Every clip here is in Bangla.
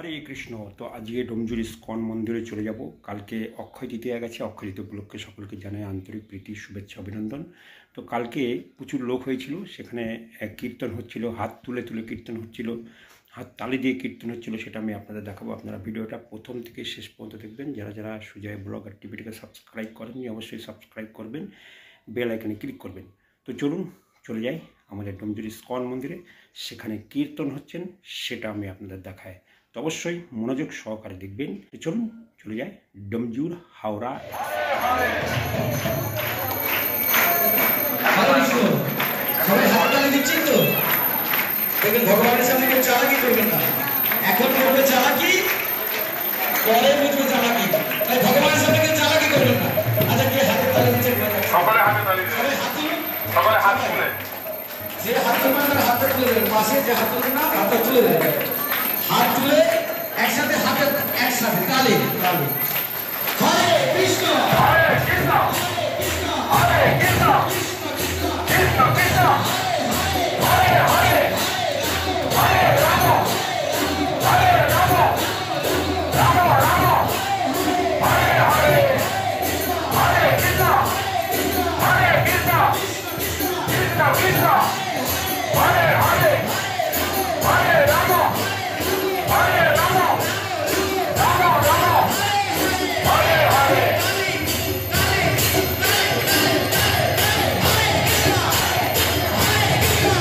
হরে কৃষ্ণ। তো আজকে ডোমজুর ইস্কন মন্দিরে চলে যাব। কালকে অক্ষয় তৃতীয়া গেছে। অক্ষয় তৃতীয়া উপলক্ষে সকলকে জানাই আন্তরিক প্রীতি, শুভেচ্ছা, অভিনন্দন। তো কালকে প্রচুর লোক হয়েছিল, সেখানে কীর্তন হচ্ছিল, হাত তুলে তুলে কীর্তন হচ্ছিল, হাত তালি দিয়ে কীর্তন হচ্ছিল। সেটা আমি আপনাদের দেখাবো। আপনারা ভিডিওটা প্রথম থেকে শেষ পর্যন্ত দেখবেন। যারা যারা সুজয় ব্লগ আর টিভিটাকে সাবস্ক্রাইব করেননি অবশ্যই সাবস্ক্রাইব করবেন, বেল আইকনে ক্লিক করবেন। তো চলুন চলে যাই আমাদের ডোমজুর ইস্কন মন্দিরে। সেখানে কীর্তন হচ্ছেন, সেটা আমি আপনাদের দেখাই। তো অবশ্যই মনোযোগ সহকারে দেখবেন। চলুন চলে যাই ডোমজুর হাওড়া। ভগবানের সামনে কেউ চালাকি করবেন না। এখন করবে চালাকি, পরে বুঝবে চালাকি। তাই ভগবানের সামনে কেউ চালাকি করবেন না। আচ্ছা, কে হাতে তালি দিচ্ছে? সকলে হাতে তালি দিন। সকলে হাত তুলে, যে হাত তুলবেন তার হাতটা তুলে দেবেন। পাশে যে হাত তুলবেন না হাতটা তুলে দেবেন। হাত তুলে একসাথে হাতে একসাথে তালি তালি। হরে কৃষ্ণ হরে কৃষ্ণ হরে কৃষ্ণ কৃষ্ণ কৃষ্ণ হরে হরে হরে রাম হরে রাম রাম রাম হরে হরে হরে কৃষ্ণ হরে কৃষ্ণ কৃষ্ণ কৃষ্ণ হরে হরে হরে রাম হরে রাম রাম রাম হরে হরে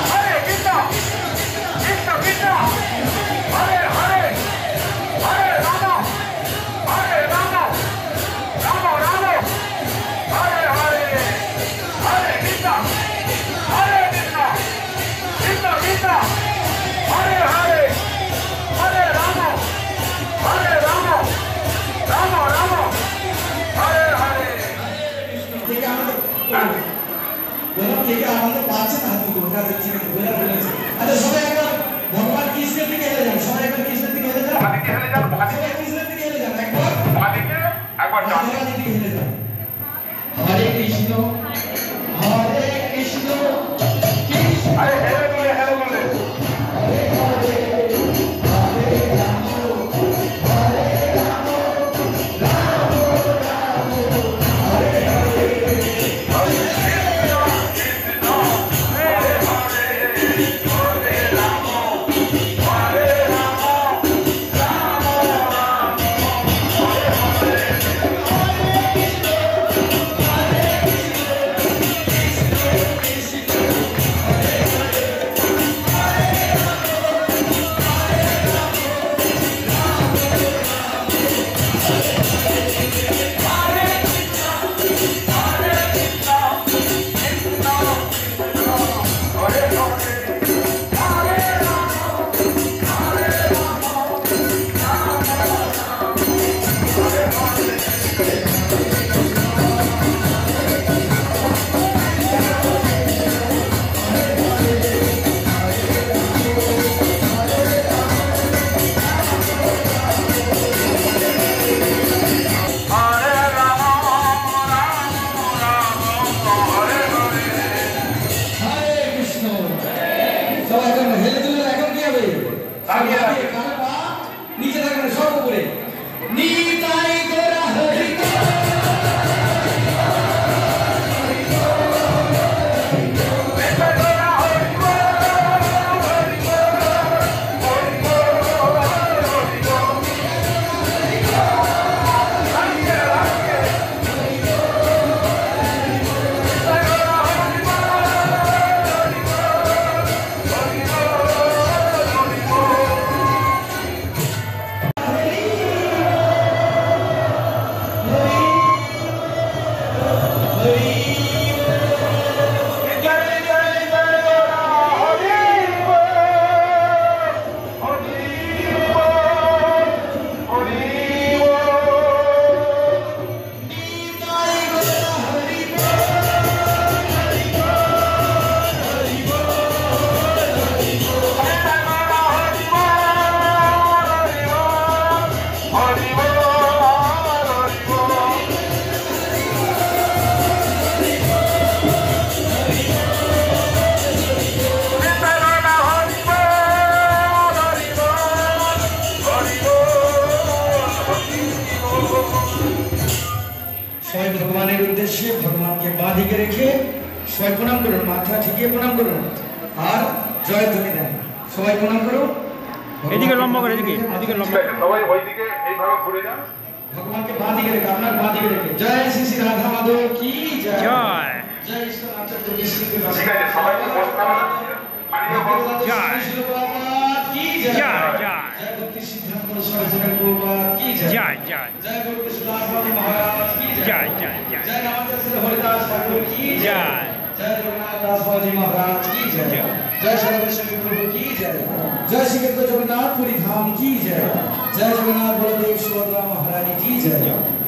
হরে কৃষ্ণ কৃষ্ণ কৃষ্ণ হরে হরে হরে রাম হরে রাম রাম রাম হরে হরে হরে কৃষ্ণ হরে কৃষ্ণ কৃষ্ণ কৃষ্ণ হরে হরে হরে রাম হরে রাম রাম রাম হরে হরে। থেকে আমাদের পাচ্ছেন হাত তুলে বলেছে। আচ্ছা, সবাই একবার ভগবান কৃষ্ণের দিকে হেলে যান। সবাই একবার কৃষ্ণের দিকে হেলে যান। বাদিকে হেলে যান, বাদিকে সবাই কৃষ্ণের দিকে হেলে যান। একবার বাদিকে একবার ডান দিকে। ভগবানের দিকে হেলে যান। হরে কৃষ্ণ হরে কৃষ্ণ কৃষ্ণ আরে হেলে বলে হেলে বলে হরে সবাই ভগবানের উদ্দেশ্যে ভগবানকে বাঁ দিকে রেখে সবাই প্রণাম করুন, মাথা ঠেকিয়ে প্রণাম করুন আর জয় ধ্বনি দেন। সবাই প্রণাম করুন। এদিকে লম্বা করে, এদিকে লম্বা করে। সবাই ওইদিকে এইভাবে ঘুরে যান। ভগবানকে বাঁ দিকে রেখে, আপনার বাঁ দিকে রেখে জয় শ্রী শ্রী রাধা মাধব কি জয়, জয় জয় ঈশ্বর আচার্য বিষ্ণু ঠিক আছে, সবাইকে বসতে হবে। হারিয়ে বল। জয়। কি জয়, জয় জয় জয় ভক্তি সিদ্ধান্ত সরস্বতী প্রভুপাদ কি জয়, জয় জয় জয় গুরু কৃষ্ণদাস বাবু মহারাজ কি জয়, জয় জয় জয় জয় রামচন্দ্র হরিদাস ঠাকুর কি জয়, জয় জয় জগন্নাথ দাস বাবু মহারাজ কি জয়, জয় সর্বেশ্বরী প্রভু কি জয়, জয় শ্রী ক্ষেত্র জগন্নাথ পুরী ধাম কি জয়, জয় জগন্নাথ বলদেব সুভদ্রা মহারানী কি জয়,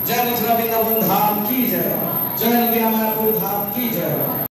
জয় মথুরা বৃন্দাবন ধাম কি জয়, জয় নদিয়া মায়াপুর ধাম কি জয়।